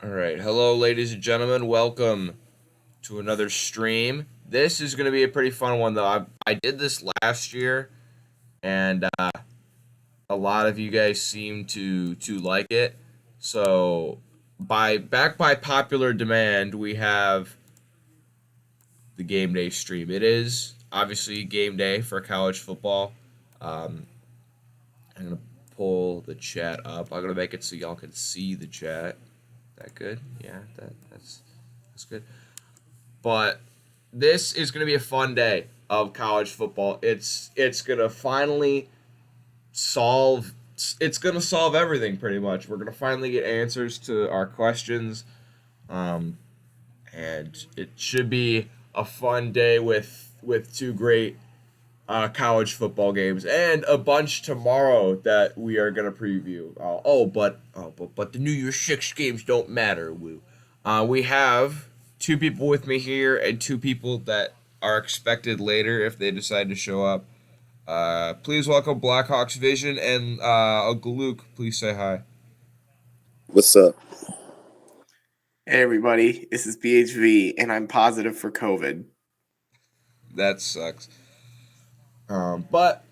All right. Hello, ladies and gentlemen. Welcome to another stream. This is going to be a pretty fun one, though. I did this last year, and a lot of you guys seem to like it. So, by popular demand, we have the game day stream. It is obviously game day for college football. Um, I'm gonna pull the chat up. I'm gonna make it so y'all can see the chat. That good? Yeah, that's good. But this is going to be a fun day of college football. It's going to finally solve it's going to solve everything pretty much. We're going to finally get answers to our questions. Um and it should be a fun day with two great college football games and a bunch tomorrow that we are gonna preview. But the New Year's Six games don't matter. We have two people with me here and two people that are expected later if they decide to show up. Please welcome Blackhawks Vision and Uncle Luke. Please say hi. What's up? Hey everybody, this is BHV and I'm positive for COVID. That sucks. But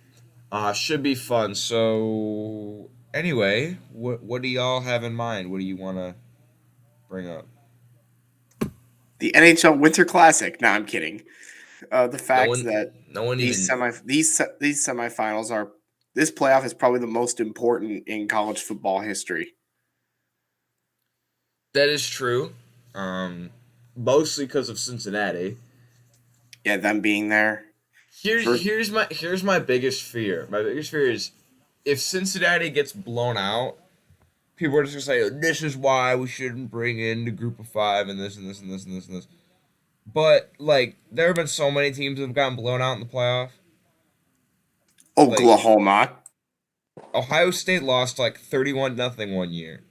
should be fun. So anyway, what do y'all have in mind? What do you want to bring up? The NHL Winter Classic. No, I'm kidding. The fact that no one these even semifinals are this playoff is probably the most important in college football history. That is true. Mostly because of Cincinnati. Yeah, them being there. Here's my biggest fear. My biggest fear is if Cincinnati gets blown out, people are just gonna say this is why we shouldn't bring in the group of five and this and this and this and this and this. But like there have been so many teams that have gotten blown out in the playoff. Oklahoma. Ohio State lost like 31-0 one year.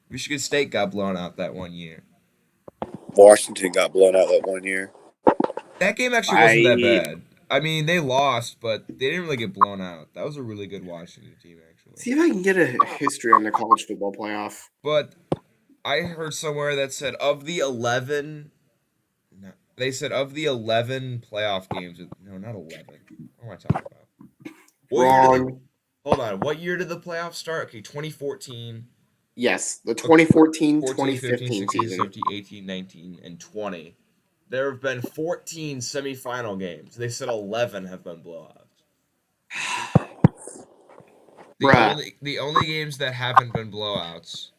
Michigan State got blown out that one year. Washington got blown out that one year. That game actually wasn't that bad. I mean, they lost, but they didn't really get blown out. That was a really good Washington team, actually. See if I can get a history on the college football playoff. But I heard somewhere that said of the 11... No, they said of the 11 playoff games... No, not 11. What am I talking about? Wrong. Hold on. What year did the playoffs start? Okay, 2014... Yes, the 2014, 14, 2015 15, 16, season. 17, 18, 19, and 20. There have been 14 semifinal games. They said 11 have been blowouts. The only games that haven't been blowouts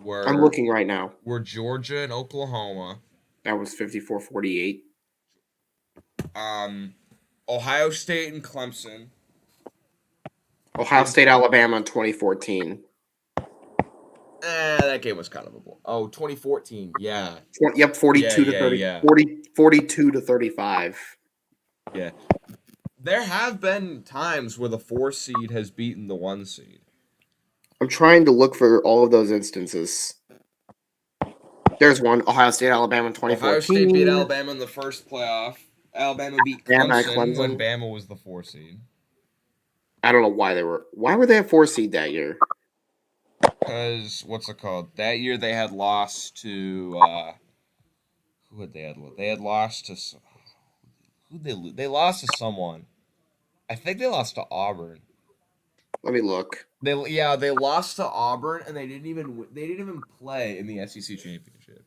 were... I'm looking right now. Were Georgia and Oklahoma. That was 54-48. Ohio State and Clemson. Ohio State, Alabama in 2014. That game was kind of a blow. Oh, 2014. Yeah. Yep, 42 to 30. Yeah. 42 to 35. Yeah. There have been times where the 4 seed has beaten the 1 seed. I'm trying to look for all of those instances. There's one. Ohio State, Alabama in 2014. Ohio State beat Alabama in the first playoff. Alabama beat Clemson when Bama was the 4 seed. I don't know why they were. Why were they a 4 seed that year? Because what's it called? That year they had lost to who had they had? They had lost to who they lose? They lost to someone. I think they lost to Auburn. Let me look. They lost to Auburn and they didn't even play in the SEC championship.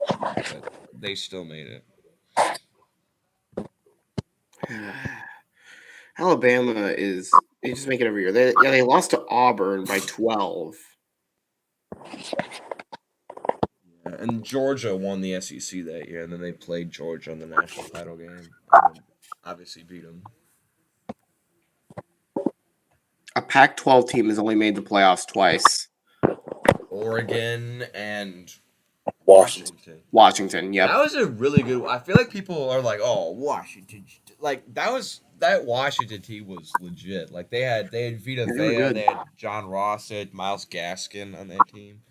But they still made it. Alabama is they just make it every year. They lost to Auburn by 12. Yeah, and Georgia won the SEC that year, and then they played Georgia in the national title game. And obviously beat them. A Pac-12 team has only made the playoffs twice. Oregon and Washington, yep. That was a really good. I feel like people are like, "Oh, Washington." Like that Washington team was legit. Like they had Vita Vea, they had John Ross, they had Miles Gaskin on that team.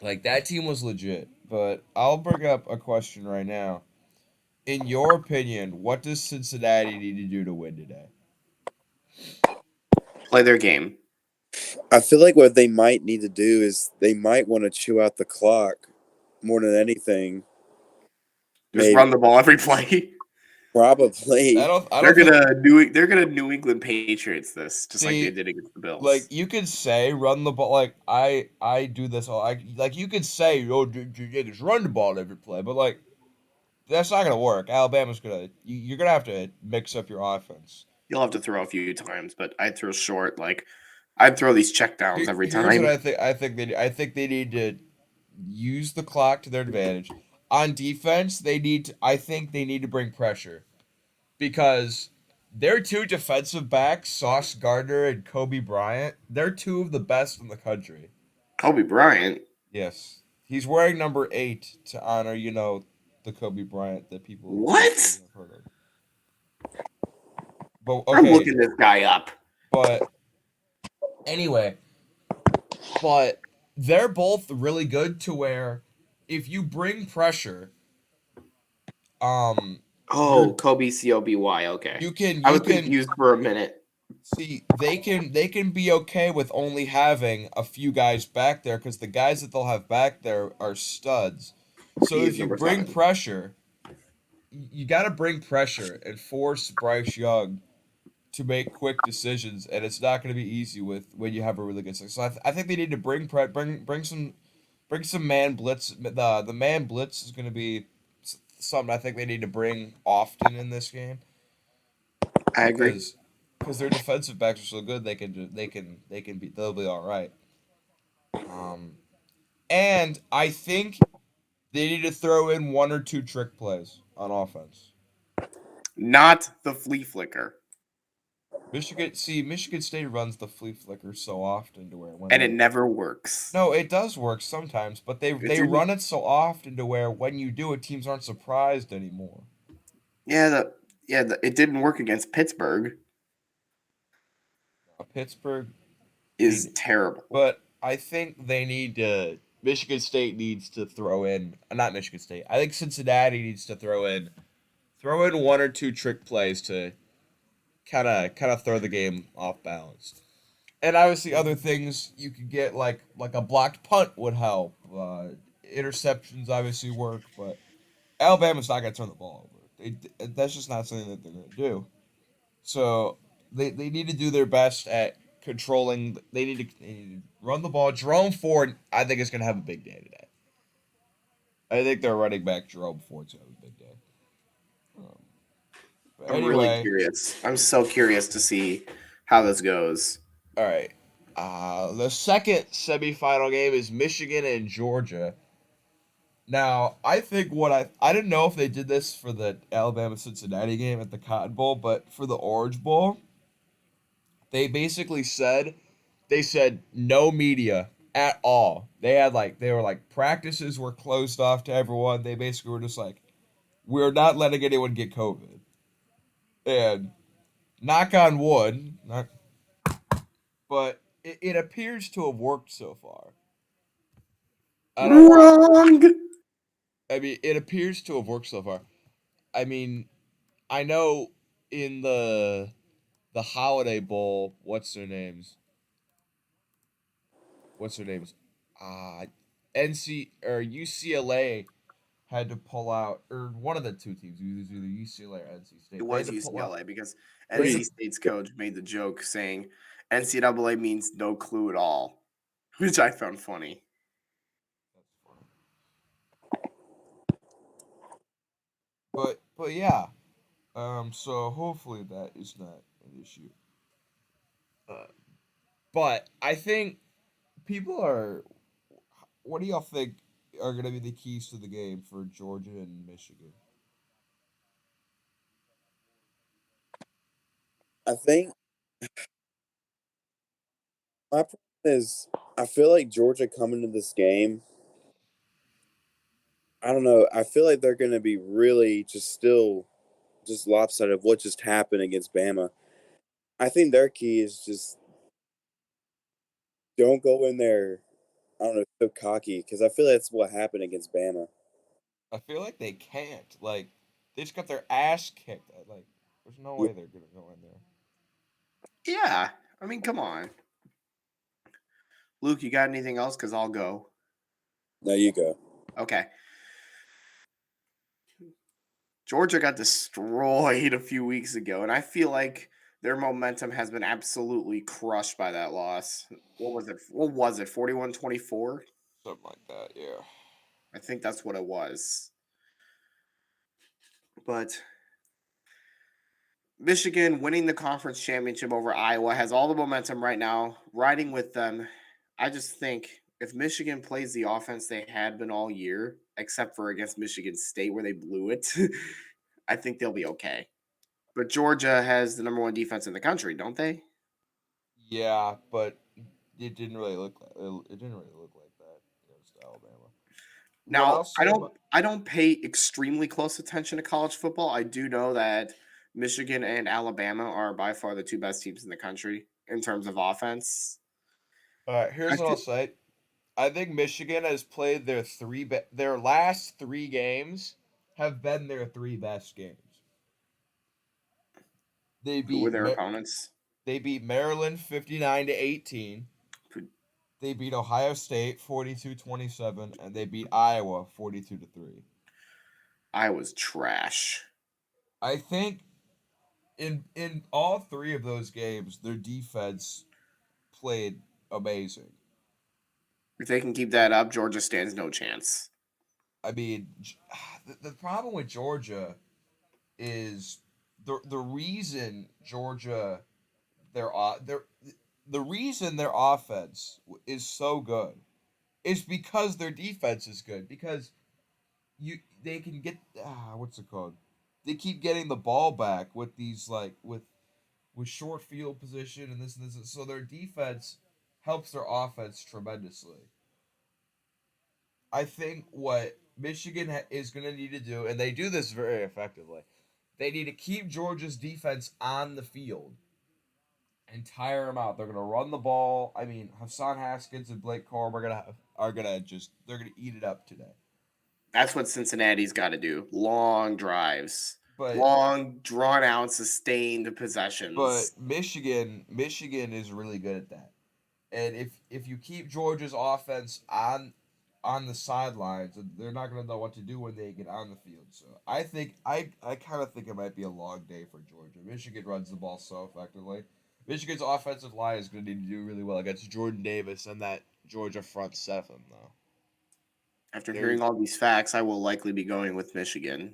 Like that team was legit. But I'll bring up a question right now. In your opinion, what does Cincinnati need to do to win today? Play their game. I feel like what they might need to do is they might want to chew out the clock more than anything. Just Maybe, run the ball every play. probably. I They're don't think. gonna New England Patriots this just like they See, did against the like Bills. you could say run the ball. Like I do this all. Like you could say just run the ball every play, but like that's not gonna work. Alabama's gonna you're gonna have to mix up your offense. You'll have to throw a few times, but I'd throw short. Like I'd throw these check downs every Here's what time. I think they need to use the clock to their advantage. On defense, I think they need to bring pressure because their two defensive backs, Sauce Gardner and Kobe Bryant, they're two of the best in the country. Kobe Bryant. Yes. He's wearing number 8 to honor, the Kobe Bryant that people What? have heard of. But I'm okay, looking this guy up. but anyway, but they're both really good to where if you bring pressure, um Oh, you're Kobe Coby. Okay, I you was can confused for a minute. see they can be okay with only having a few guys back there because the guys that they'll have back there are studs. So He is if you number bring 7. pressure, you got to bring pressure and force Bryce Young to make quick decisions, and it's not going to be easy with when you have a really good six. So I think they need to bring some man blitz. The man blitz is going to be something I think they need to bring often in this game I agree. because their defensive backs are so good they'll be all right. Um, and I think they need to throw in one or two trick plays on offense. Not the flea flicker, Michigan State runs the flea flicker so often to where when and it they never works. no, it does work sometimes, but It they didn't. run it so often to where when you do it, teams aren't surprised anymore. It didn't work against Pittsburgh. Pittsburgh Is need, terrible. but I think they need to. Michigan State needs to throw in, not Michigan State. I think Cincinnati needs to throw in one or two trick plays to kind of throw the game off balance. And obviously, other things you could get like a blocked punt would help. Interceptions obviously work, but Alabama's not going to turn the ball over. That's just not something that they're going to do. So they need to do their best at controlling. They need to run the ball. Jerome Ford, I think, is going to have a big day today. I think their running back Jerome Ford's going to have a big day. Um, but I'm really anyway, curious. I'm so curious to see how this goes. all right. The second semifinal game is Michigan and Georgia. Now, I think I didn't know if they did this for the Alabama Cincinnati game at the Cotton Bowl, but for the Orange Bowl, they basically said no media at all. They were like practices were closed off to everyone. They basically were just like we're not letting anyone get COVID. And knock on wood, but it appears to have worked so far. I don't Wrong. I mean, it appears to have worked so far. I mean, I know in the Holiday Bowl, What's their names? Uh NC or UCLA had to pull out, or one of the two teams, either UCLA or NC It State. They had was to pull out. UCLA because They had NC to, State's coach made the joke saying NCAA means no clue at all, which I found funny. but yeah. So hopefully that is not an issue. Uh, but I think people are. What do y'all think are going to be the keys to the game for Georgia and Michigan? I think my problem is I feel like Georgia coming to this game. I don't know. I feel like they're going to be really just lopsided of what just happened against Bama. I think their key is just don't go in there. I don't know, so cocky because I feel like that's what happened against Bama. I feel like they can't. Like they just got their ass kicked. Like there's no Yeah, way they're gonna go in there. Yeah, I mean, come on. Luke, you got anything else? Because I'll go. There you go. Okay. Georgia got destroyed a few weeks ago, and I feel like their momentum has been absolutely crushed by that loss. What was it? 41-24? Something like that, yeah. I think that's what it was. But Michigan winning the conference championship over Iowa has all the momentum right now, riding with them. I just think if Michigan plays the offense they had been all year, except for against Michigan State where they blew it, I think they'll be okay. But Georgia has the number one defense in the country, don't they? Yeah, but it didn't really look like that against Alabama. What I'll Now, say about I don't pay extremely close attention to college football. I do know that Michigan and Alabama are by far the two best teams in the country in terms of offense. all right, here's I what I'll feel, say. I think Michigan has played their last 3 games have been their 3 best games. They who were beat their Mar- opponents? they beat Maryland 59-18. They beat Ohio State 42-27, and they beat Iowa 42-3. Iowa's trash. I think in all 3 of those games, their defense played amazing. If they can keep that up, Georgia stands no chance. I mean, the problem with Georgia is the reason Georgia their the reason their offense is so good is because their defense is good, because they can get what's it called, they keep getting the ball back with these like with short field position and this, so their defense helps their offense tremendously. I think what Michigan is going to need to do, and they do this very effectively, they need to keep Georgia's defense on the field and tire them out. They're going to run the ball. I mean, Hassan Haskins and Blake Corum are gonna just they're gonna eat it up today. That's what Cincinnati's got to do. Long drives, But long, drawn out, sustained possessions. Michigan is really good at that. And if you keep Georgia's offense on the sidelines, they're not going to know what to do when they get on the field. So I kind of think it might be a long day for Georgia. Michigan runs the ball so effectively. Michigan's offensive line is going to need to do really well against Jordan Davis and that Georgia front seven, though. After They're hearing all these facts, I will likely be going with Michigan.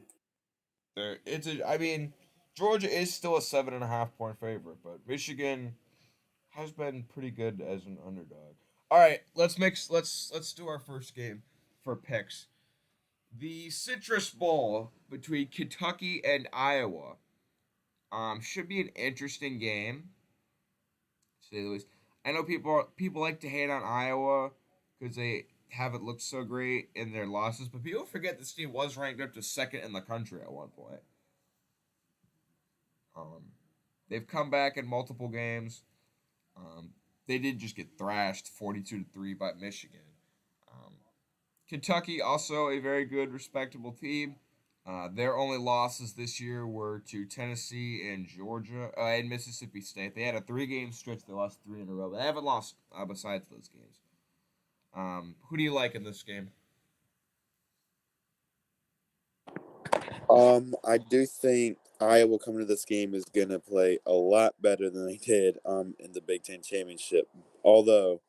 I mean, Georgia is still a 7.5 point favorite, but Michigan has been pretty good as an underdog. All right, let's do our first game for picks. The Citrus Bowl between Kentucky and Iowa. Should be an interesting game, to say the least. I know people like to hate on Iowa because they haven't looked so great in their losses, but people forget this team was ranked up to second in the country at one point. Um, they've come back in multiple games. They did just get thrashed 42-3 by Michigan. Um, Kentucky also a very good, respectable team. Their only losses this year were to Tennessee and Georgia and Mississippi State. They had a 3 game stretch. They lost 3 in a row. But they haven't lost besides those games. Who do you like in this game? I do think Iowa coming to this game is going to play a lot better than they did in the Big Ten championship. Although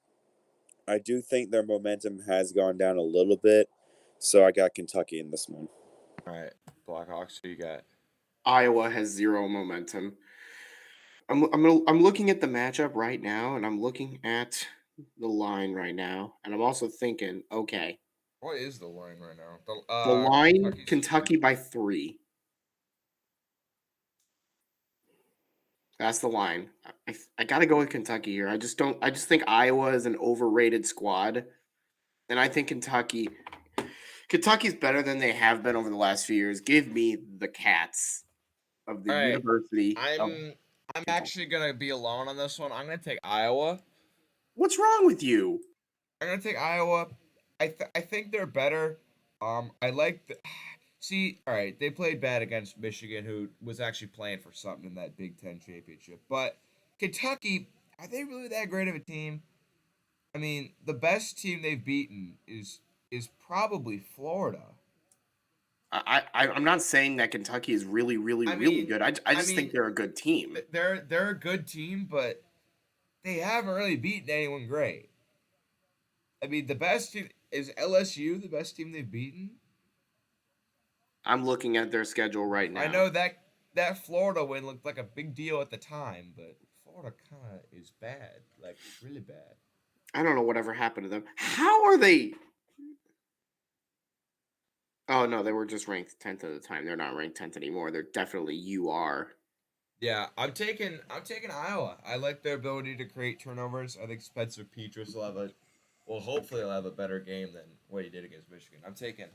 I do think their momentum has gone down a little bit, so I got Kentucky in this one. All right, Blackhawks. Who you got? Iowa has zero momentum. I'm looking at the matchup right now, and I'm looking at the line right now, and I'm also thinking, okay, What is the line right now? the line Kentucky's Kentucky by 3. That's the line. I got to go with Kentucky here. I just don't. I just think Iowa is an overrated squad, and I think Kentucky's better than they have been over the last few years. Give me the Cats of the All right, University of I'm Kentucky. actually gonna be alone on this one. I'm gonna take Iowa. What's wrong with you? I'm gonna take Iowa. I think they're better. I like the see. All right, they played bad against Michigan, who was actually playing for something in that Big Ten championship. But Kentucky, are they really that great of a team? I mean, the best team they've beaten is probably Florida. I'm not saying that Kentucky is really, really, I really mean, good. I I just think mean, they're a good team. they're a good team, but they haven't really beaten anyone great. I mean, the best team is LSU. The best team they've beaten. I'm looking at their schedule right I now. know that Florida win looked like a big deal at the time, but Florida kind of is bad, like really bad. I don't know whatever happened to them. How are they? Oh no, they were just ranked 10th at the time. They're not ranked 10th anymore. They're definitely UR. Yeah, I'm taking Iowa. I like their ability to create turnovers. I think Spencer Petras will have a well, hopefully he'll have a better game than what he did against Michigan. I'm taking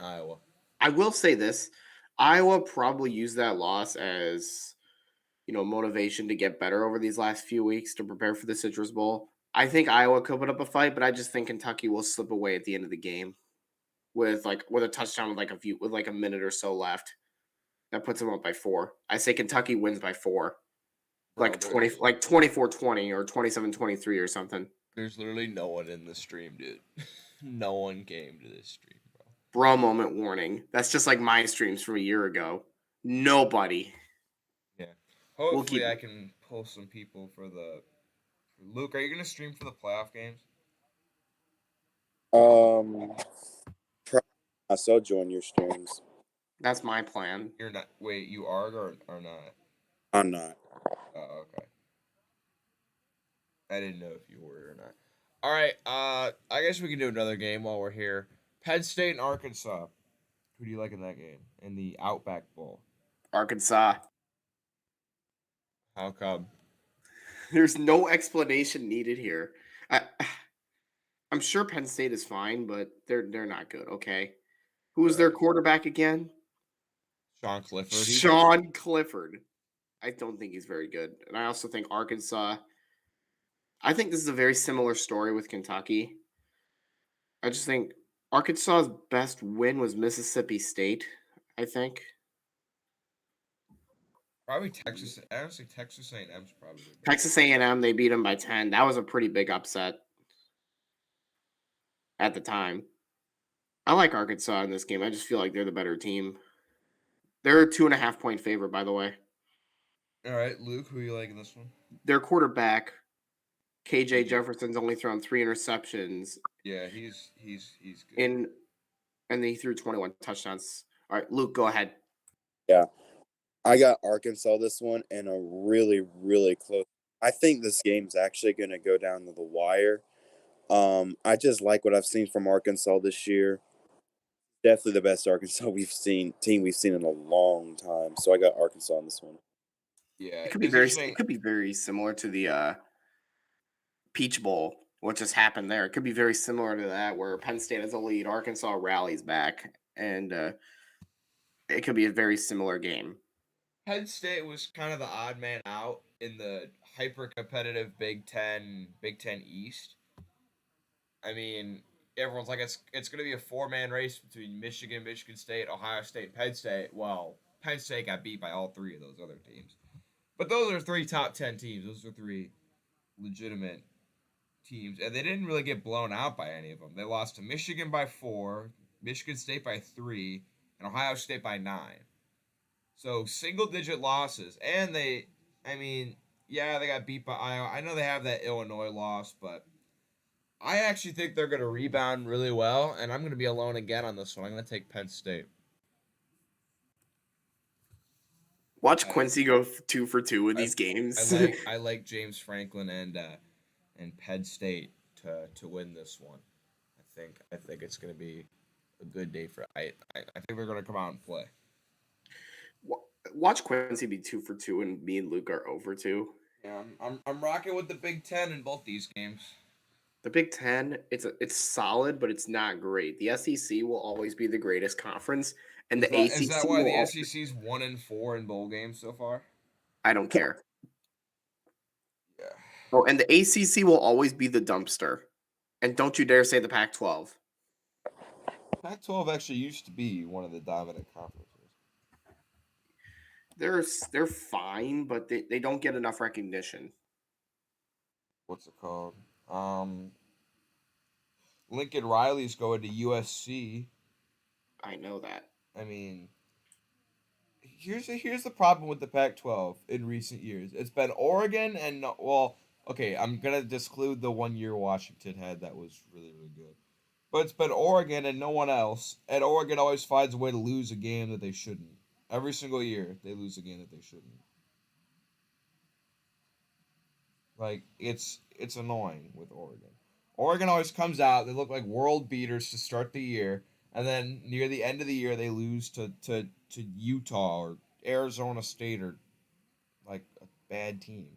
Iowa. I will say this: Iowa probably used that loss as motivation to get better over these last few weeks to prepare for the Citrus Bowl. I think Iowa could put up a fight, but I just think Kentucky will slip away at the end of the game with a touchdown with like a minute or so left. That puts them up by 4. I say Kentucky wins by 4. Bro, Like 20 like 24-20 or 27-23 or something. there's literally no one in the stream, dude. No one came to this stream, bro. Bro moment warning. That's just like my streams from a year ago. Nobody. Yeah. We'll Hopefully keep I can pull some people for the Luke, are you gonna stream for the playoff games? Um, I so join your streams. That's my plan. You're not. Wait, you are or not? I'm not. Oh, okay. I didn't know if you were or not. All right. I guess we can do another game while we're here. Penn State and Arkansas. Who do you like in that game? In the Outback Bowl. Arkansas. How come? There's no explanation needed here. I, I'm sure Penn State is fine, but they're not good. Okay, who's their Right. quarterback again? Sean Clifford. Sean Clifford. I don't think he's very good, and I also think Arkansas. I think this is a very similar story with Kentucky. I just think Arkansas's best win was Mississippi State. I think Probably Texas. Honestly, Texas A&M's probably better. Texas A&M, they beat them by 10. That was a pretty big upset at the time. I like Arkansas in this game. I just feel like they're the better team. They're a 2.5 point favorite, by the way. All right, Luke. Who you like in this one? Their quarterback, KJ Jefferson's only thrown 3 interceptions Yeah, he's good. in, and he threw 21 touchdowns. All right, Luke, go ahead. Yeah, I got Arkansas this one and a really, really close. I think this game's actually going to go down to the wire. I just like what I've seen from Arkansas this year. Definitely the best Arkansas team we've seen in a long time. So I got Arkansas on this one. Yeah, It could be it's very interesting. it could be very similar to the Peach Bowl, what just happened there. It could be very similar to that, where Penn State has a lead, Arkansas rallies back, and it could be a very similar game. Penn State was kind of the odd man out in the hyper competitive Big Ten East. I mean, everyone's like it's going to be a 4-man race between Michigan, Michigan State, Ohio State, and Penn State. Well, Penn State got beat by all 3 of those other teams, but those are 3 top 10 teams. Those are 3 legitimate teams, and they didn't really get blown out by any of them. They lost to Michigan by 4, Michigan State by 3, and Ohio State by 9. So single digit losses, and I mean, yeah, they got beat by Iowa. I know they have that Illinois loss, but I actually think they're going to rebound really well, and I'm going to be alone again on this one. I'm going to take Penn State. Watch Quincy go 2 for 2 with I, these games. I like James Franklin and Penn State to win this one. I think it's going to be a good day for I think they're going to come out and play. Watch Quincy be 2 for 2, and me and Luke are over 2. Yeah, I'm rocking with the Big Ten in both these games. The Big Ten, it's solid, but it's not great. The SEC will always be the greatest conference, and the ACC Is that why will the SEC's 1-4 in bowl games so far? I don't care. Yeah. Oh, and the ACC will always be the dumpster. And don't you dare say the Pac-12. Pac-12 actually used to be one of the dominant conferences. They're fine, but they don't get enough recognition. What's it called? Lincoln Riley's going to USC. I know that. I mean, here's the problem with the Pac-12 in recent years. It's been Oregon and okay, I'm gonna disclude the 1 year Washington had that was really really good, but it's been Oregon and no one else. And Oregon always finds a way to lose a game that they shouldn't. Every single year they lose a game that they shouldn't. Like it's annoying with Oregon. Oregon always comes out. They look like world beaters to start the year, and then near the end of the year they lose to Utah or Arizona State or like a bad team.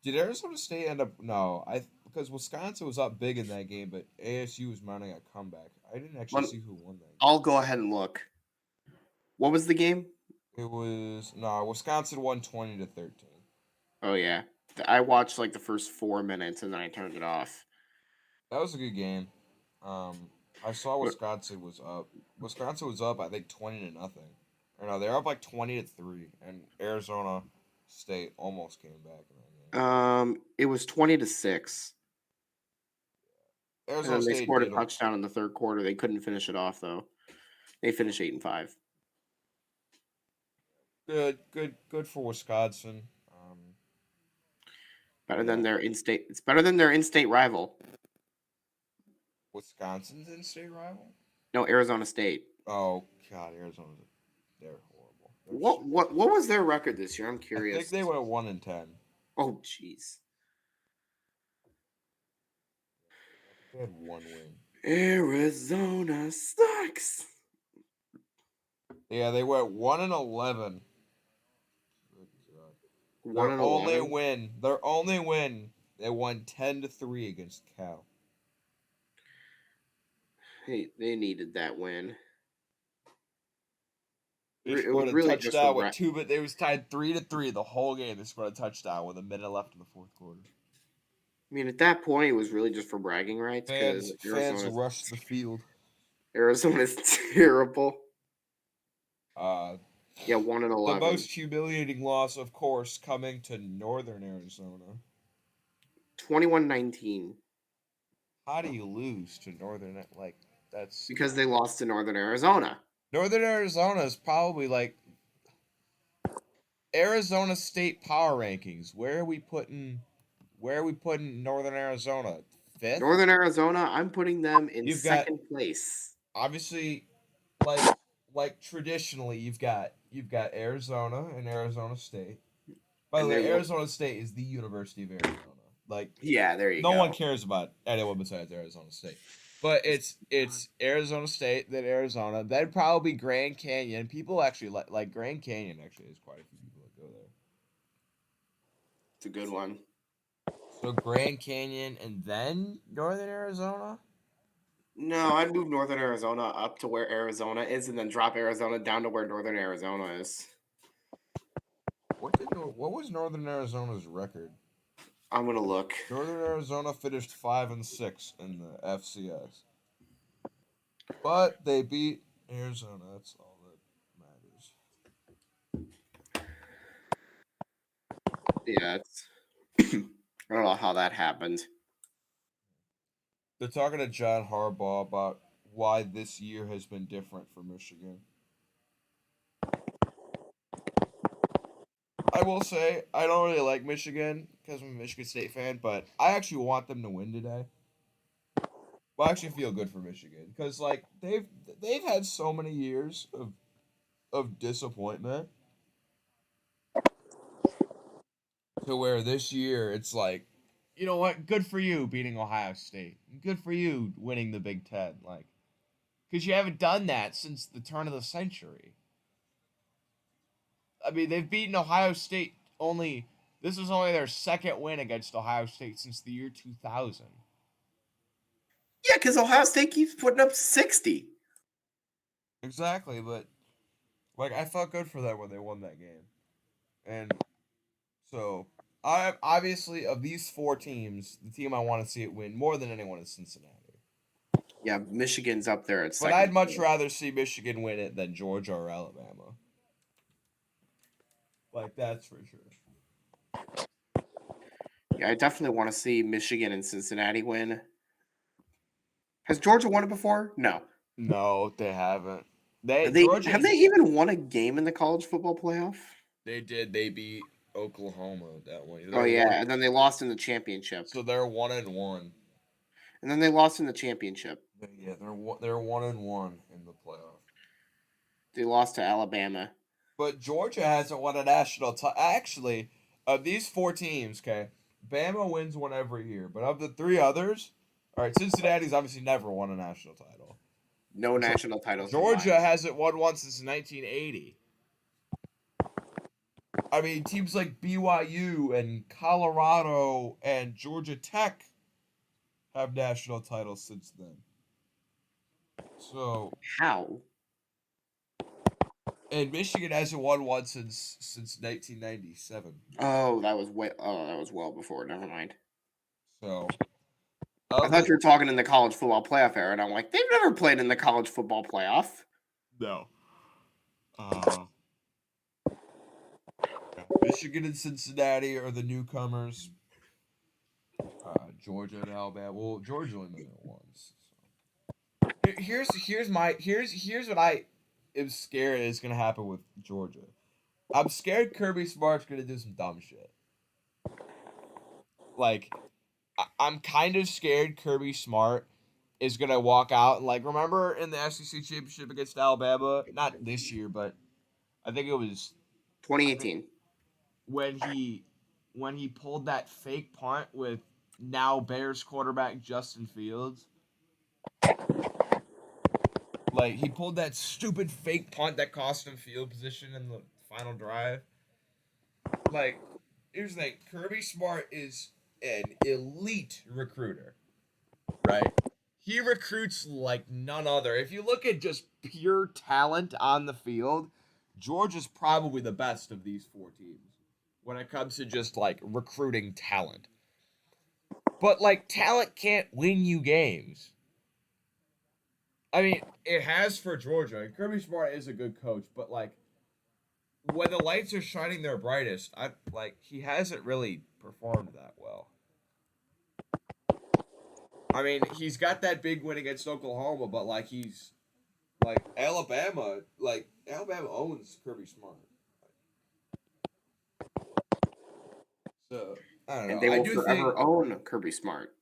Did Arizona State end up? No, I because Wisconsin was up big in that game, but ASU was mounting a comeback. I didn't actually see who won that game. I'll go ahead and look. What was the game? It was no Wisconsin won 20-13. Oh yeah, I watched like the first 4 minutes and then I turned it off. That was a good game. I saw Wisconsin was up. Wisconsin was up, I think 20-0. Or no, they're up like 20-3, and Arizona State almost came back in that game. It was 20-6. And Arizona then they State scored a did touchdown in the third quarter. They couldn't finish it off though. They finished 8-5. good for Wisconsin. Better than their in-state. It's better than their in-state rival. Wisconsin's in-state rival? No, Arizona State. Oh God, Arizona's they're horrible. What was their record this year? I'm curious. I think they went 1-10. Oh jeez. They had one win. Arizona sucks. Yeah, they went 1-11. Their 1-11. only win, they won 10-3 against Cal. Hey, they needed that win. They It scored was a really touchdown with two, but they was tied 3-3 the whole game. They scored a touchdown with a minute left in the fourth quarter. I mean, at that point, it was really just for bragging rights because Fans rushed the field. Arizona's terrible. Yeah, 1-11. The most humiliating loss, of course, coming to Northern Arizona. 21-19. How do you lose to Northern? Like that's because they lost to Northern Arizona. Northern Arizona is probably like Arizona State power rankings. Where are we putting Northern Arizona? Fifth? Northern Arizona, I'm putting them in second place. Obviously, like traditionally, you've got Arizona and Arizona State. By the way, Arizona State is the University of Arizona. Like, yeah, there you go. No one cares about anyone besides Arizona State. But it's Arizona State, then Arizona, then probably Grand Canyon. People actually like Grand Canyon. Actually, there's quite a few people that go there. It's a good one. So Grand Canyon and then Northern Arizona? No, I'd move Northern Arizona up to where Arizona is, and then drop Arizona down to where Northern Arizona is. What was Northern Arizona's record? I'm gonna look. Northern Arizona finished 5-6 in the FCS, but they beat Arizona. That's all that matters. Yeah, it's. I don't know how that happened. They're talking to John Harbaugh about why this year has been different for Michigan. I will say I don't really like Michigan because I'm a Michigan State fan, but I actually want them to win today. Well, I actually feel good for Michigan because like they've had so many years of disappointment to where this year it's like, you know what? Good for you beating Ohio State. Good for you winning the Big Ten. Like, because you haven't done that since the turn of the century. I mean, they've beaten Ohio State only. This was only their second win against Ohio State since the year 2000. Yeah, because Ohio State keeps putting up 60. Exactly, but like I felt good for them when they won that game, and so I obviously of these four teams, the team I want to see it win more than anyone is Cincinnati. Yeah, Michigan's up there at second. But I'd much rather see Michigan win it than Georgia or Alabama. Like, that's for sure. Yeah, I definitely want to see Michigan and Cincinnati win. Has Georgia won it before? No. No, they haven't. Have Georgia they even won a game in the college football playoff? They did. They beat Oklahoma that one. Oh yeah, and then they lost in the championship. So they're 1-1. And then they lost in the championship. Yeah, they're 1-1 in the playoff. They lost to Alabama. But Georgia hasn't won a national title. Actually, of these 4 teams, okay, Bama wins one every year. But of the 3 others, all right, Cincinnati's obviously never won a national title. No national titles. Georgia combined. hasn't won one since 1980. I mean, teams like BYU and Colorado and Georgia Tech have national titles since then. So How? And Michigan hasn't won one since 1997. Oh, that was well before. Never mind. So I thought you were talking in the college football playoff era, and I'm like, they've never played in the college football playoff. No. Michigan and Cincinnati are the newcomers. Georgia and Alabama. Well, Georgia only won it once. So. Here's what I am scared is gonna happen with Georgia. I'm scared Kirby Smart's gonna do some dumb shit. Like, I'm kind of scared Kirby Smart is gonna walk out and remember in the SEC championship against Alabama, not this year, but I think it was 2018 when he pulled that fake punt with now Bears quarterback Justin Fields. He pulled that stupid fake punt that cost him field position in the final drive. Here's the thing: Kirby Smart is an elite recruiter, right? He recruits like none other. If you look at just pure talent on the field, Georgia's probably the best of these 4 teams when it comes to just recruiting talent. But talent can't win you games. I mean, it has for Georgia. Kirby Smart is a good coach, but when the lights are shining their brightest, he hasn't really performed that well. I mean, he's got that big win against Oklahoma, but he's Alabama. Alabama owns Kirby Smart. So I don't know. and they will forever think own Kirby Smart.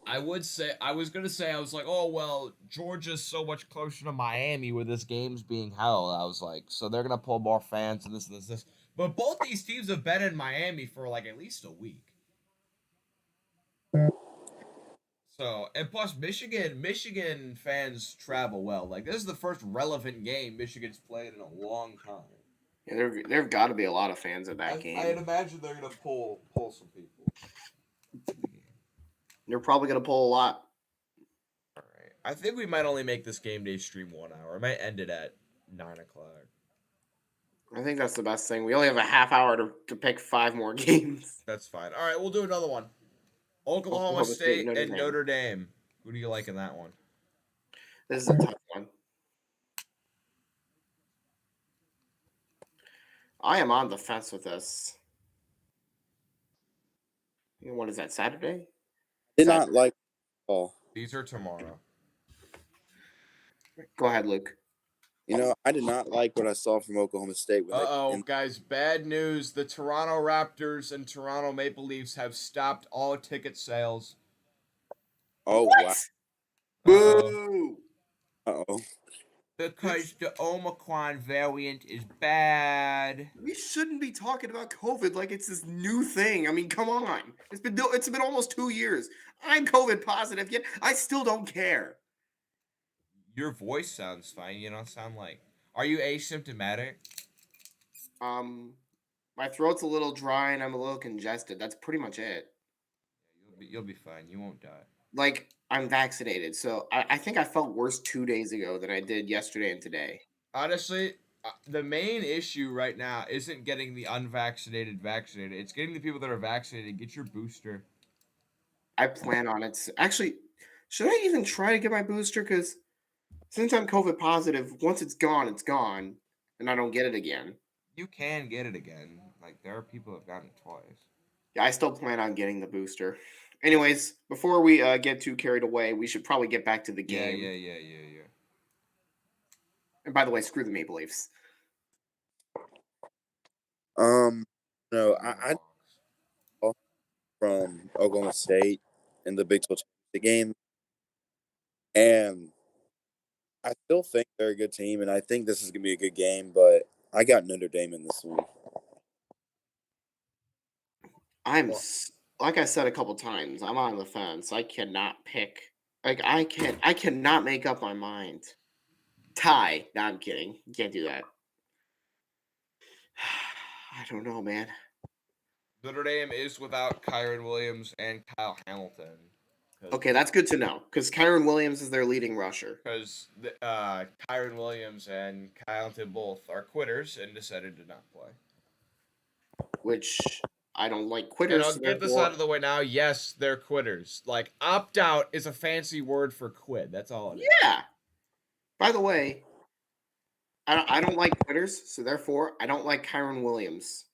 I was like, oh well, Georgia's so much closer to Miami where this game's being held. I was like, so they're gonna pull more fans and this. But both these teams have been in Miami for at least a week. So, and plus Michigan fans travel well. This is the first relevant game Michigan's played in a long time. Yeah, there've got to be a lot of fans of that game. I'd imagine they're gonna pull some people. They're probably gonna pull a lot. All right, I think we might only make this game day stream 1 hour. I might end it at 9:00. I think that's the best thing. We only have a half hour to pick 5 more games. That's fine. All right, we'll do another one. Oklahoma State and Notre Dame. Who do you like in that one? This is a tough one. I am on the fence with this. What is that, Saturday? Did not like all. These are tomorrow. Go ahead, Luke. I did not like what I saw from Oklahoma State. Guys, bad news. The Toronto Raptors and Toronto Maple Leafs have stopped all ticket sales. Oh, what? wow. Boo! Uh-oh. Because the Omicron variant is bad. We shouldn't be talking about COVID like it's this new thing. I mean, come on. It's been almost 2 years. I'm COVID positive, yet I still don't care. Your voice sounds fine. You don't sound like... Are you asymptomatic? My throat's a little dry and I'm a little congested. That's pretty much it. You'll be fine. You won't die. I'm vaccinated, so I think I felt worse 2 days ago than I did yesterday and today. Honestly, the main issue right now isn't getting the unvaccinated vaccinated. It's getting the people that are vaccinated. Get your booster. I plan on it. Actually, should I even try to get my booster? Because since I'm COVID positive, once it's gone, and I don't get it again. You can get it again. There are people who have gotten it twice. Yeah, I still plan on getting the booster. Anyways, before we get too carried away, we should probably get back to the game. Yeah. And by the way, screw the Maple Leafs. No, I from Oklahoma State in the Big 12 championship game, and I still think they're a good team, and I think this is gonna be a good game. But I got Notre Dame in this one. Like I said a couple times, I'm on the fence. I cannot pick. I cannot make up my mind. Tie. No, I'm kidding. You can't do that. I don't know, man. Notre Dame is without Kyron Williams and Kyle Hamilton. Okay, that's good to know because Kyron Williams is their leading rusher. Because Kyron Williams and Kyle Hamilton both are quitters and decided to not play. Which I don't like And quitters. I'll get this out of the way now. Yes, they're quitters. Like, opt out is a fancy word for quit. That's all it is. Yeah. By the way, I don't like quitters, so therefore I don't like Kyron Williams.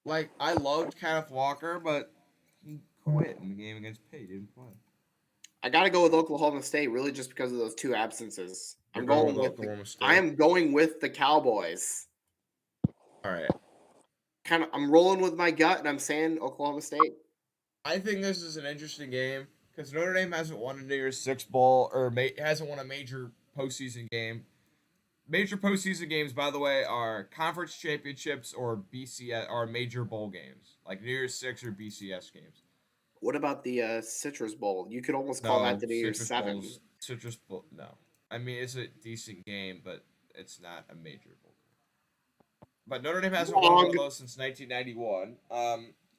Like, I loved Kenneth Walker, but he quit in the game against Pitt. He didn't play. I got to go with Oklahoma State, really, just because of those two absences. You're I'm going going with with Oklahoma State? I am going with the Cowboys. All right. I'm rolling with my gut, and I'm saying Oklahoma State. I think this is an interesting game because Notre Dame hasn't won a New Year's Six bowl or hasn't won a major postseason game. Major postseason games, by the way, are conference championships or BCS or major bowl games, like New Year's Six or BCS games. What about the Citrus Bowl? You could almost call that the New Year's Seven. Citrus Bowl, no. I mean, it's a decent game, but it's not a major bowl. But Notre Dame hasn't won one of those since 1991.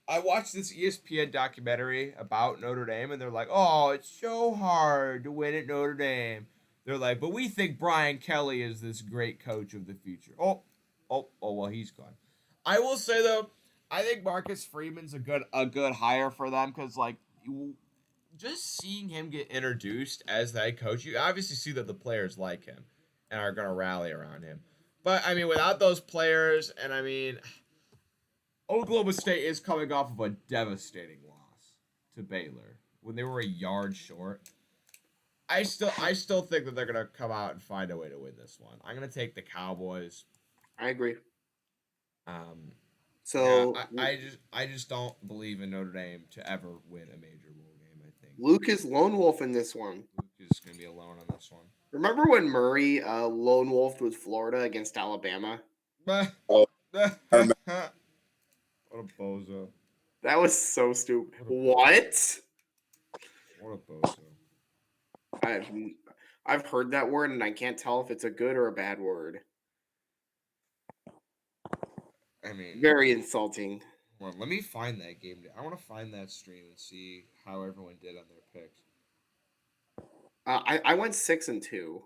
I watched this ESPN documentary about Notre Dame, and they're like, "Oh, it's so hard to win at Notre Dame." They're like, "But we think Brian Kelly is this great coach of the future." Oh, well, he's gone. I will say though, I think Marcus Freeman's a good hire for them because like just seeing him get introduced as the head coach, you obviously see that the players like him and are gonna rally around him. But I mean, without those players, and I mean, Oklahoma State is coming off of a devastating loss to Baylor when they were a yard short. I still think that they're gonna come out and find a way to win this one. I'm gonna take the Cowboys. I agree. So yeah, I just don't believe in Notre Dame to ever win a major bowl game. I think Luke is lone wolf in this one. Luke is gonna be alone on this one. Remember when Murray lone wolfed with Florida against Alabama? Oh, What a bozo! That was so stupid. What? What a bozo! I've heard that word and I can't tell if it's a good or a bad word. I mean, very insulting. Well, let me find that game. I want to find that stream and see how everyone did on their picks. I went 6-2.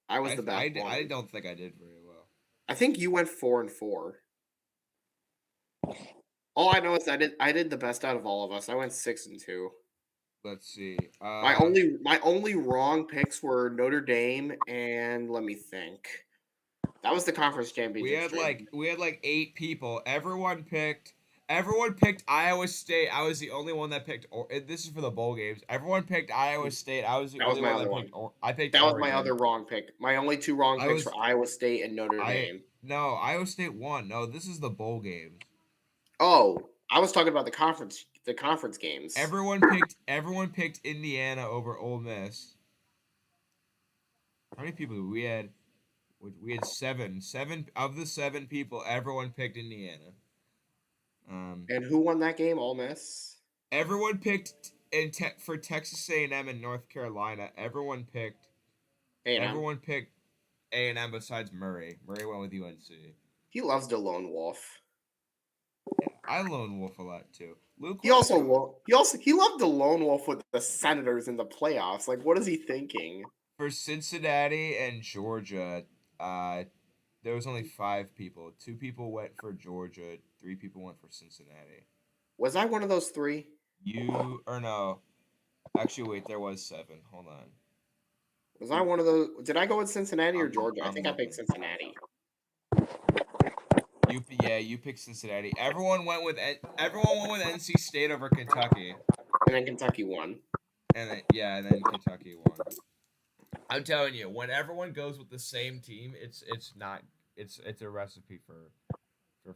I was the best one. I don't think I did very well. I think you went 4-4. All I know is I did the best out of all of us. I went 6-2. Let's see. My only wrong picks were Notre Dame and let me think. That was the conference championship. We had like 8 people. Everyone picked Iowa State. I was the only one that picked. This is for the bowl games. Everyone picked Iowa State. I was the only one that picked. I picked. That was my other wrong pick. My only 2 wrong picks were Iowa State and Notre Dame. No, Iowa State won. No, this is the bowl games. Oh, I was talking about the conference games. Everyone picked Indiana over Ole Miss. How many people we had? We had 7. 7 of the 7 people. Everyone picked Indiana. And who won that game? Ole Miss. Everyone picked for Texas A&M and North Carolina. Everyone picked A&M. Everyone picked A&M besides Murray. Murray went with UNC. He loves to lone wolf. Yeah, I lone wolf a lot too. Luke. He loved to lone wolf with the Senators in the playoffs. Like, what is he thinking? For Cincinnati and Georgia, there was only 5 people. 2 people went for Georgia. 3 people went for Cincinnati. Was I one of those 3? No. Actually, wait. There was 7. Hold on. Was I one of those? Did I go with Cincinnati or Georgia? I think I picked Cincinnati. You picked Cincinnati. Everyone went with NC State over Kentucky, And then Kentucky won. and then Kentucky won. I'm telling you, when everyone goes with the same team, it's not it's a recipe for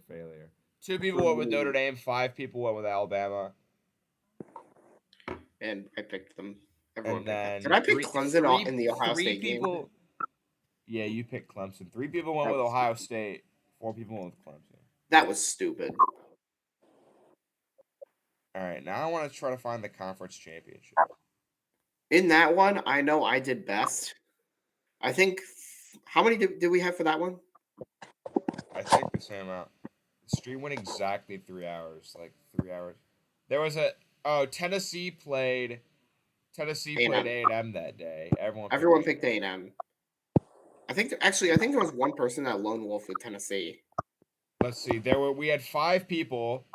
failure. 2 people For went with me. Notre Dame. 5 people went with Alabama, And I picked them. Everyone and picked them. then Did I pick Clemson in the Ohio three State game? people. Yeah, you picked Clemson. 3 people went That with was Ohio State. 4 people went with Clemson. That was stupid. All right, now I want to try to find the conference championship. In that one, I know I did best. I think. How many did we have for that one? I think the same amount. The stream went exactly 3 hours, like 3 hours. There was Tennessee played A&M. A&M that day. Everyone picked A&M. I think there was one person that lone wolf with Tennessee. Let's see. We had 5 people.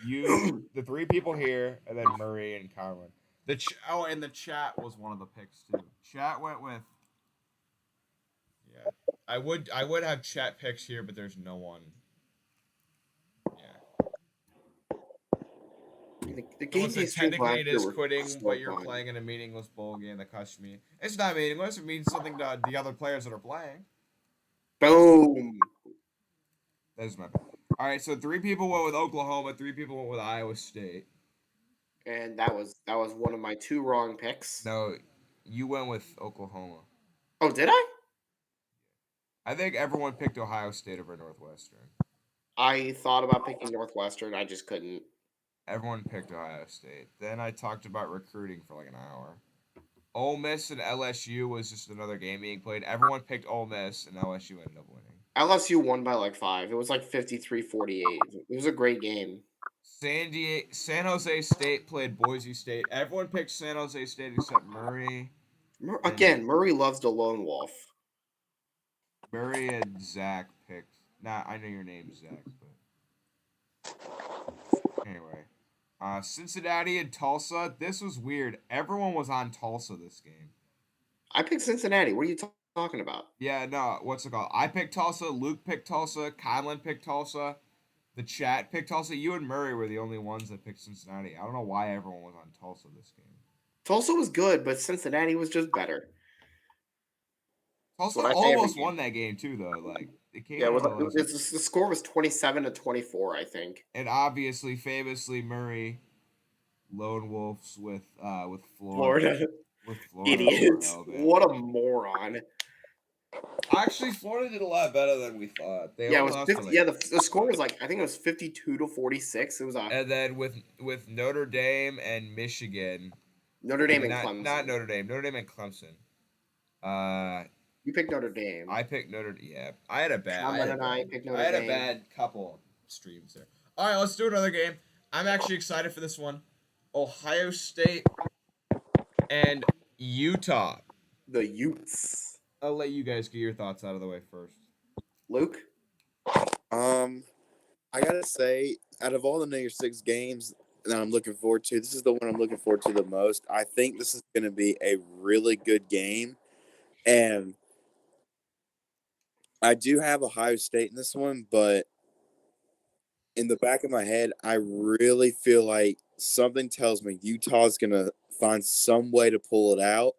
You, the 3 people here, and then Murray and Conway. And the chat was one of the picks too. Chat went with. Yeah, I would have chat picks here, but there's no one. Yeah. The Someone Gameday said streams technically last it year is were quitting, so but you're fun. playing in a meaningless bowl game that costs me. It's not meaningless. It means something to the other players that are playing. Boom. That is my pick. All right, so 3 people went with Oklahoma, 3 people went with Iowa State. And that was one of my 2 wrong picks. No, you went with Oklahoma. Oh, did I? I think everyone picked Ohio State over Northwestern. I thought about picking Northwestern. I just couldn't. Everyone picked Ohio State. Then I talked about recruiting for like an hour. Ole Miss and LSU was just another game being played. Everyone picked Ole Miss, and LSU ended up winning. LSU won by like 5. It was like 53-48. It was a great game. San Jose State played Boise State. Everyone picked San Jose State except Murray. Again, Murray loves the lone wolf. Murray and Zach picked. I know your name, Zach, but anyway. Cincinnati and Tulsa. This was weird. Everyone was on Tulsa this game. I picked Cincinnati. What are you talking about? Yeah, no. What's it called? I picked Tulsa. Luke picked Tulsa. Kylan picked Tulsa. The chat picked Tulsa. You and Murray were the only ones that picked Cincinnati. I don't know why everyone was on Tulsa this game. Tulsa was good, but Cincinnati was just better. Tulsa almost won that game too, though. Like it came. Yeah, the score was 27-24, I think. And obviously, famously, Murray, lone wolves with Florida. With Florida. Idiots. What a moron. Actually, Florida did a lot better than we thought. It was 50, the score was like, I think it was 52-46. It was and then with Notre Dame and Michigan. Notre Dame and Clemson. Not Notre Dame. Notre Dame and Clemson. You picked Notre Dame. I picked Notre Dame. Yeah, I had a bad. I picked Notre Dame. I had a bad couple streams there. All right, let's do another game. I'm actually excited for this one. Ohio State and Utah. The Utes. I'll let you guys get your thoughts out of the way first. Luke? I gotta say, out of all the New Year's 6 games that I'm looking forward to, this is the one I'm looking forward to the most. I think this is going to be a really good game. And I do have Ohio State in this one, but in the back of my head, I really feel like something tells me Utah's going to find some way to pull it out.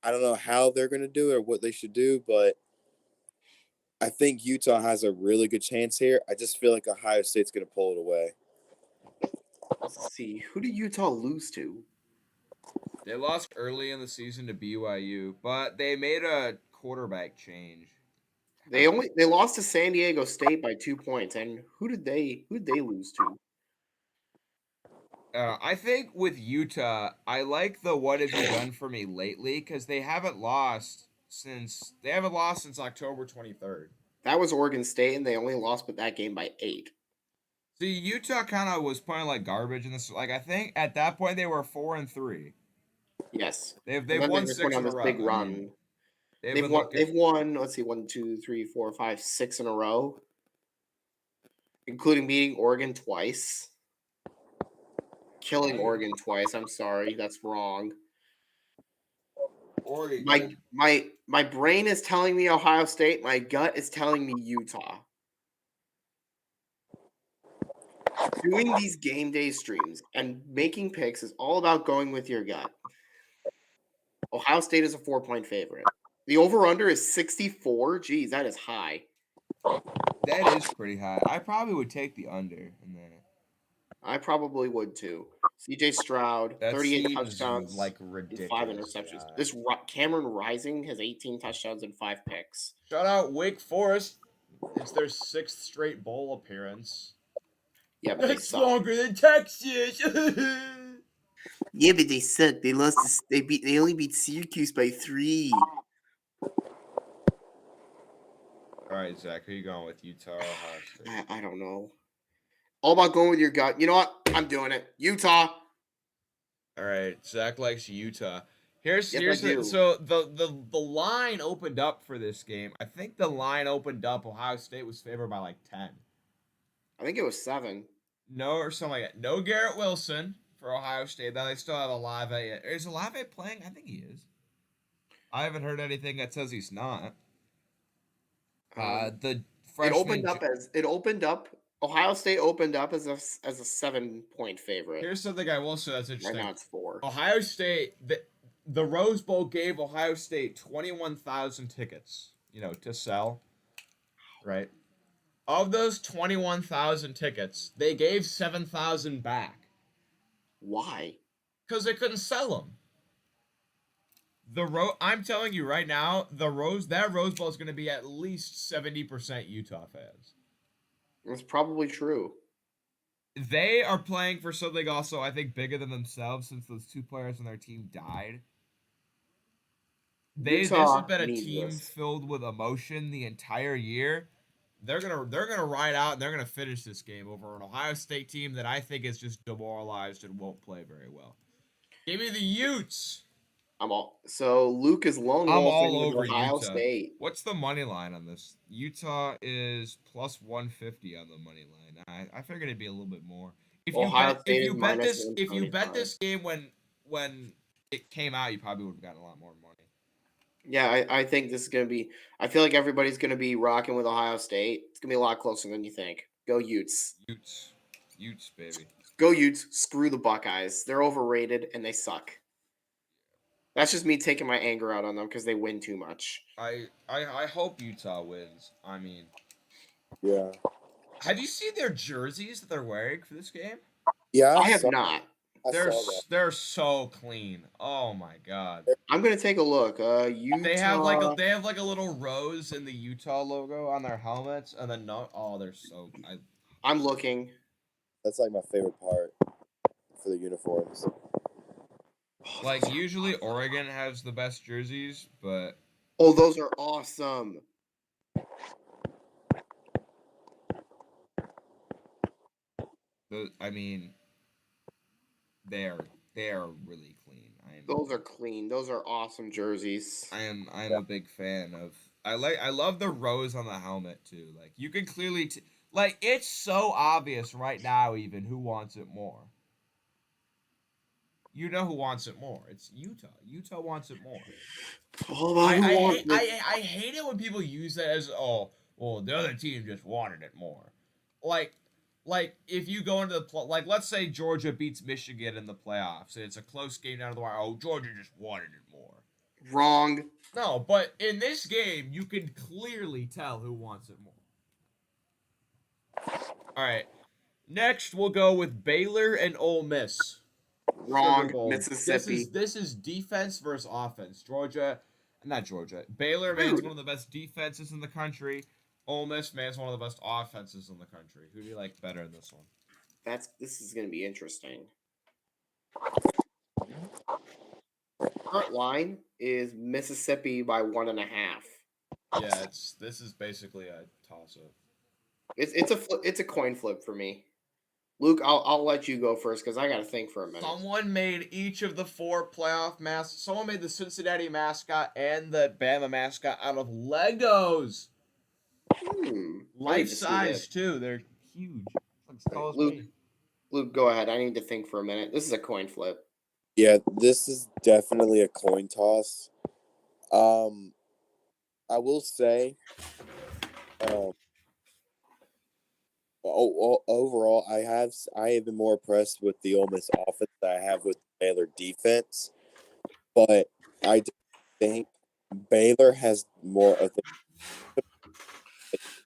I don't know how they're going to do it or what they should do, but I think Utah has a really good chance here. I just feel like Ohio State's going to pull it away. Let's see. Who did Utah lose to? They lost early in the season to BYU, but they made a quarterback change. They lost to San Diego State by 2 points. And who did they lose to? I think with Utah, I like the "What have you done for me lately?" because they haven't lost since October 23rd. That was Oregon State, and they only lost with that game by 8. See, Utah kind of was playing like garbage in this. Like I think at that point they were 4-3. Yes, they've won 6 in a row. Big run. They've won. Let's see, 1, 2, 3, 4, 5, 6 in a row, including beating Oregon twice. Killing Oregon twice. I'm sorry, that's wrong. Oregon. My brain is telling me Ohio State. My gut is telling me Utah. Doing these game day streams and making picks is all about going with your gut. Ohio State is a 4-point favorite. The over-under is 64. Geez, that is high. That is pretty high. I probably would take the under in that. I probably would too. CJ Stroud, That 38 seems touchdowns like and 5 ridiculously interceptions. high. Cameron Rising has 18 touchdowns and 5 picks. Shout out Wake Forest. It's their 6th straight bowl appearance. Yeah, but That's longer than Texas. Yeah, but they suck. They lost. They only beat Syracuse by 3. All right, Zach, who are you going with? Utah or Ohio State? I don't know. All about going with your gut. You know what? I'm doing it. Utah. All right, Zach likes Utah. Here's I do. so the line opened up for this game. I think the line opened up. Ohio State was favored by like 10. I think it was 7. No, or something like that. No Garrett Wilson for Ohio State. Now they still have Olave. Is Olave playing? I think he is. I haven't heard anything that says he's not. The freshman. It opened up. Ohio State opened up as a 7-point favorite. Here's something I will say that's interesting. Right now it's 4. Ohio State. The Rose Bowl gave Ohio State 21,000 tickets. To sell. Right. Of those 21,000 tickets, they gave 7,000 back. Why? Because they couldn't sell them. I'm telling you right now, that Rose Bowl is going to be at least 70% Utah fans. That's probably true. They are playing for something also, I think, bigger than themselves since those 2 players on their team died. This has been a team filled with emotion the entire year. They're gonna ride out and they're gonna finish this game over an Ohio State team that I think is just demoralized and won't play very well. Give me the Utes. So Luke is lone I'm wolfing all over Ohio Utah. State. What's the money line on this? Utah is plus 150 on the money line. I figured it'd be a little bit more. If you bet this game when it came out, you probably would have gotten a lot more money. Yeah, I think this is going to be – I feel like everybody's going to be rocking with Ohio State. It's going to be a lot closer than you think. Go Utes. Utes, baby. Go Utes. Screw the Buckeyes. They're overrated, and they suck. That's just me taking my anger out on them because they win too much. I hope Utah wins. I mean – Yeah. Have you seen their jerseys that they're wearing for this game? Yeah. I have not. They're so clean. Oh my god. I'm gonna take a look. Utah. They have like a little rose in the Utah logo on their helmets, and then they're so. I'm looking. That's like my favorite part for the uniforms. Like usually Oregon has the best jerseys, but those are awesome. I mean, they are really clean. Those are clean. Those are awesome jerseys. I'm a big fan of. I love the rose on the helmet too. Like you can clearly it's so obvious right now even who wants it more. You know who wants it more? It's Utah. Utah wants it more. I hate it when people use that as the other team just wanted it more. Like if you go into the let's say Georgia beats Michigan in the playoffs and it's a close game down to the wire. Oh, Georgia just wanted it more. Wrong. No, but in this game you can clearly tell who wants it more. All right, next we'll go with Baylor and Ole Miss. Wrong. Mississippi. This is defense versus offense. Baylor man's one of the best defenses in the country. Ole Miss man's one of the best offenses in the country. Who do you like better in this one? This is going to be interesting. Current line is Mississippi by 1.5. Yeah, this is basically a toss-up. It's a coin flip for me. Luke, I'll let you go first because I got to think for a minute. Someone made each of the 4 playoff masks. Someone made the Cincinnati mascot and the Bama mascot out of Legos. Life size too. They're huge. Luke, go ahead. I need to think for a minute. This is a coin flip. Yeah, this is definitely a coin toss. I will say, Overall, I have been more impressed with the Ole Miss offense than I have with the Baylor defense, but I do think Baylor has more of the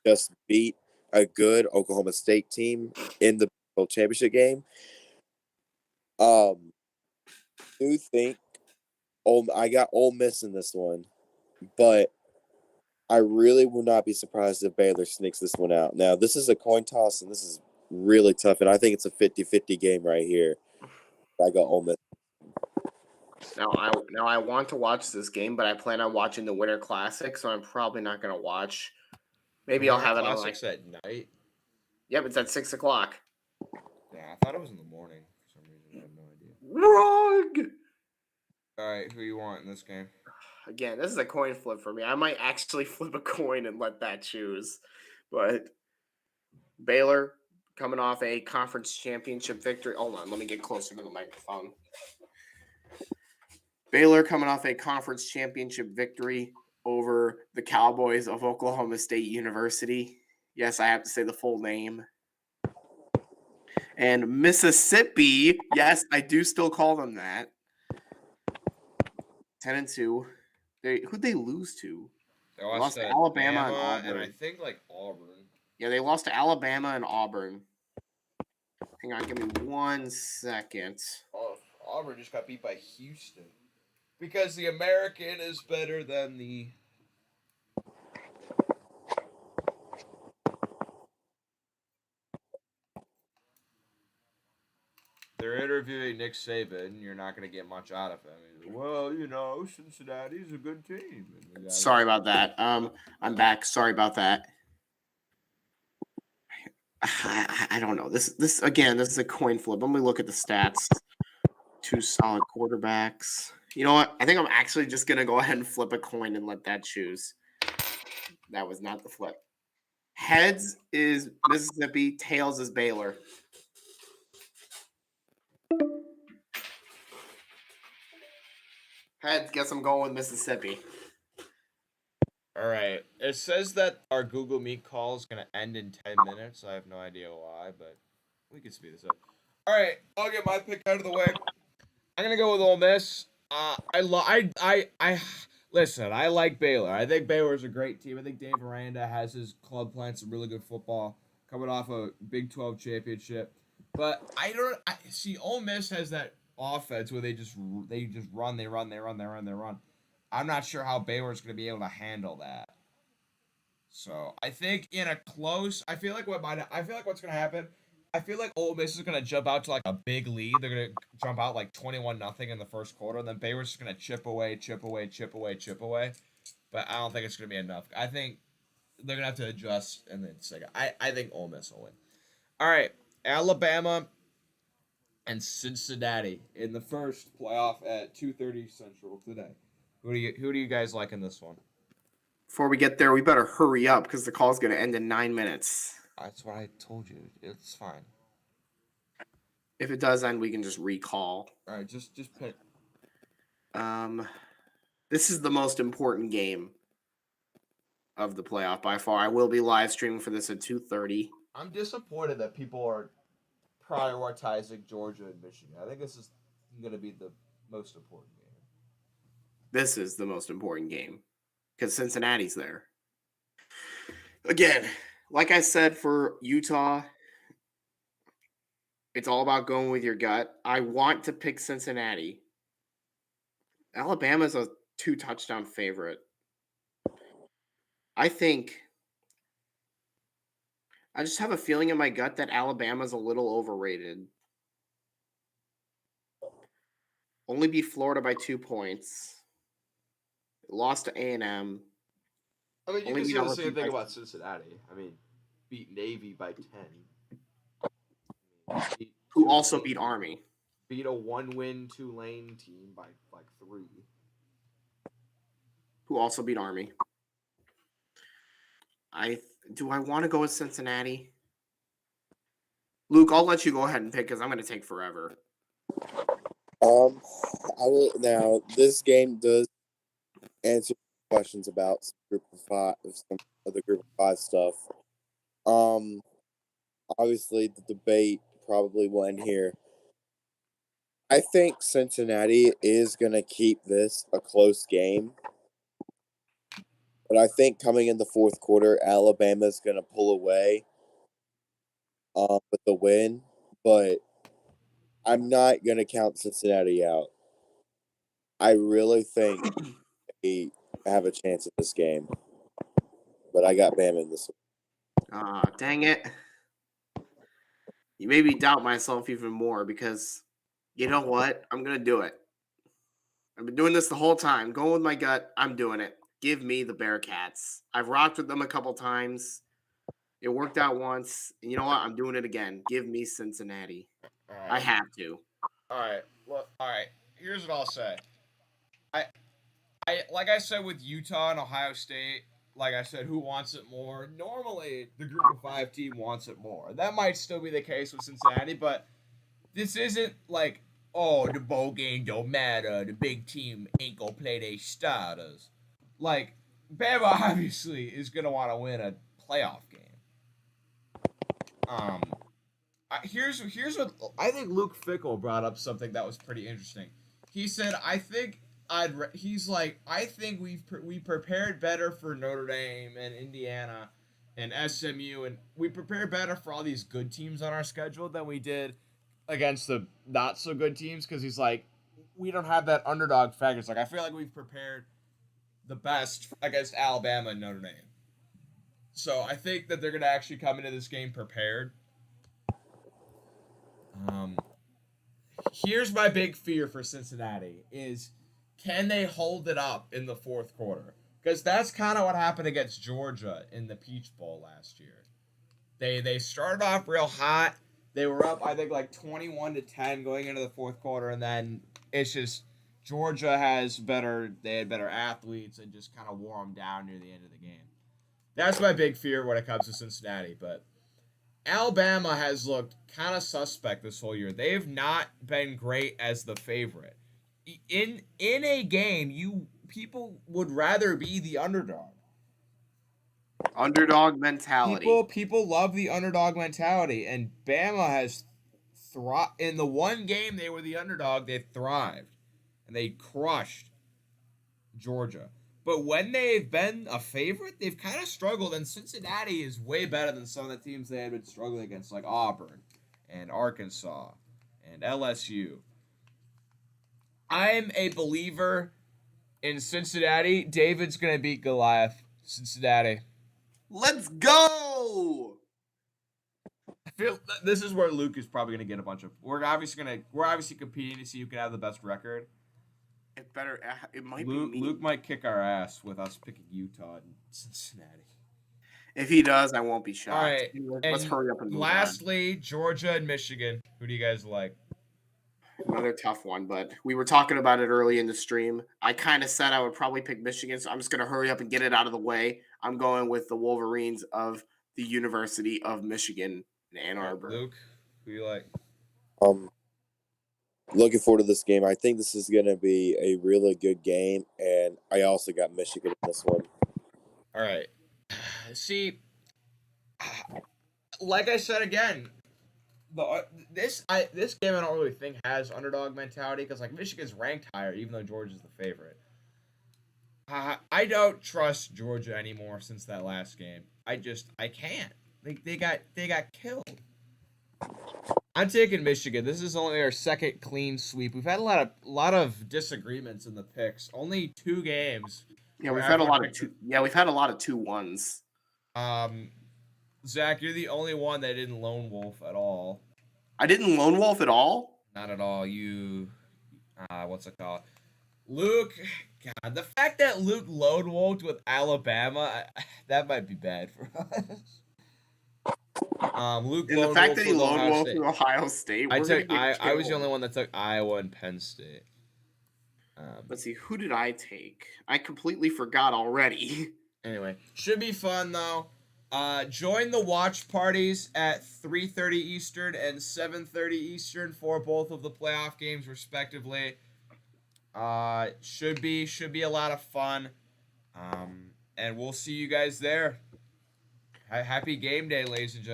just beat a good Oklahoma State team in the Big 12 championship game. Do think I got Ole Miss in this one, but I really will not be surprised if Baylor sneaks this one out. Now, this is a coin toss, and this is really tough, and I think it's a 50-50 game right here. I got Ole Miss. Now I want to watch this game, but I plan on watching the Winter Classic, so I'm probably not going to watch. Maybe I'll have it on like. Classics at night. Yep, it's at 6 o'clock. Yeah, I thought it was in the morning for some reason. I have no idea. Wrong. All right, who you want in this game? Again, this is a coin flip for me. I might actually flip a coin and let that choose, but Baylor coming off a conference championship victory. Hold on, let me get closer to the microphone. Baylor coming off a conference championship victory over the Cowboys of Oklahoma State University. Yes, I have to say the full name. And Mississippi, yes, I do still call them that. 10-2. Who'd they lose to? They lost to Alabama and Bama, Auburn. and I think like Auburn. Yeah, they lost to Alabama and Auburn. Hang on, give me 1 second. Oh, Auburn just got beat by Houston because the American is better than the. They're interviewing Nick Saban. You're not going to get much out of him. He's like, well, you know, Cincinnati's a good team. Sorry about that. I'm back. Sorry about that. I don't know. This again, this is a coin flip. Let me look at the stats. 2 solid quarterbacks. You know what? I think I'm actually just gonna go ahead and flip a coin and let that choose. That was not the flip. Heads is Mississippi, tails is Baylor. Heads, guess I'm going with Mississippi. All right. It says that our Google Meet call is going to end in 10 minutes. I have no idea why, but we can speed this up. All right. I'll get my pick out of the way. I'm going to go with Ole Miss. Listen, I like Baylor. I think Baylor's a great team. I think Dave Aranda has his club playing some really good football, coming off a Big 12 championship. But I see Ole Miss has that offense where they just run. I'm not sure how Baylor's going to be able to handle that. So I think in a close, I feel like what's going to happen. I feel like Ole Miss is going to jump out to like a big lead. They're going to jump out like 21-0 in the first quarter, and then Baylor's just going to chip away. But I don't think it's going to be enough. I think they're going to have to adjust, and then it's like I think Ole Miss will win. All right, Alabama and Cincinnati in the first playoff at 2:30 Central today. Who do you guys like in this one? Before we get there, we better hurry up because the call's going to end in 9 minutes. That's what I told you. It's fine. If it does end, we can just recall. All right, just pick. This is the most important game of the playoff by far. I will be live streaming for this at 2:30. I'm disappointed that people are prioritizing Georgia and Michigan. I think this is going to be the most important game. This is the most important game because Cincinnati's there. Again, like I said for Utah, it's all about going with your gut. I want to pick Cincinnati. Alabama's a 2-touchdown favorite. I just have a feeling in my gut that Alabama's a little overrated. Only beat Florida by 2 points. Lost to A&M. I mean, you can say the same thing about Cincinnati. I mean, beat Navy by 10. Who also beat Army. Beat a 1-win Tulane team by like 3. Who also beat Army. Do I want to go with Cincinnati? Luke, I'll let you go ahead and pick because I'm going to take forever. I will now. This game does answer questions about some of the group of 5 stuff. obviously the debate probably will end here. I think Cincinnati is going to keep this a close game. But I think coming in the fourth quarter, Alabama's going to pull away with the win. But I'm not going to count Cincinnati out. I really think they have a chance at this game. But I got Bama in this one. Dang it. You made me doubt myself even more because you know what? I'm going to do it. I've been doing this the whole time. Going with my gut, I'm doing it. Give me the Bearcats. I've rocked with them a couple times. It worked out once. And you know what? I'm doing it again. Give me Cincinnati. All I right. have to. All right. Look. All right. Here's what I'll say. I like I said with Utah and Ohio State. Like I said, who wants it more? Normally, the Group of Five team wants it more. That might still be the case with Cincinnati, but this isn't like, oh, the bowl game don't matter. The big team ain't gonna play their starters. Like, Bama obviously is gonna want to win a playoff game. Um, here's what I think. Luke Fickle brought up something that was pretty interesting. He said, "I think he's like, I think we prepared better for Notre Dame and Indiana and SMU, and we prepared better for all these good teams on our schedule than we did against the not so good teams." Because he's like, we don't have that underdog factor. It's like I feel like we've prepared the best against Alabama and Notre Dame. So I think that they're gonna actually come into this game prepared. Um, Here's my big fear for Cincinnati is, can they hold it up in the fourth quarter? Because that's kind of what happened against Georgia in the Peach Bowl last year. They started off real hot. They were up, I think, like 21-10 going into the fourth quarter, and then it's just Georgia they had better athletes and just kind of wore them down near the end of the game. That's my big fear when it comes to Cincinnati, but Alabama has looked kind of suspect this whole year. They have not been great as the favorite. In a game, people would rather be the underdog. Underdog mentality. People love the underdog mentality, and Bama has thrived. In the one game they were the underdog, they thrived, and they crushed Georgia. But when they've been a favorite, they've kind of struggled, and Cincinnati is way better than some of the teams they had been struggling against, like Auburn and Arkansas and LSU. I'm a believer in Cincinnati. David's going to beat Goliath. Cincinnati. Let's go! I feel this is where Luke is probably going to get a bunch of. We're obviously competing to see who can have the best record. It might Luke, be me. Luke might kick our ass with us picking Utah and Cincinnati. If he does, I won't be shocked. All right. Let's hurry up and move lastly, Georgia and Michigan. Who do you guys like? Another tough one, but we were talking about it early in the stream. I kind of said I would probably pick Michigan, so I'm just going to hurry up and get it out of the way. I'm going with the Wolverines of the University of Michigan in Ann Arbor. Luke, who do you like? Looking forward to this game. I think this is going to be a really good game, and I also got Michigan in this one. All right. See, like I said again, this game I don't really think has underdog mentality because like Michigan's ranked higher even though Georgia's the favorite. I don't trust Georgia anymore since that last game. I can't. They got killed. I'm taking Michigan. This is only our second clean sweep. We've had a lot of disagreements in the picks. Only 2 games. Yeah, we've had a lot of 2-1s. Zach, you're the only one that didn't lone wolf at all. I didn't lone wolf at all? Not at all. What's it called? Luke, God, the fact that Luke lone wolfed with Alabama, that might be bad for us. Luke and the fact that he lone wolfed with Ohio State. I was the only one that took Iowa and Penn State. Let's see, who did I take? I completely forgot already. Anyway, should be fun though. Join the watch parties at 3:30 Eastern and 7:30 Eastern for both of the playoff games, respectively. Should be a lot of fun. And we'll see you guys there. Happy game day, ladies and gentlemen.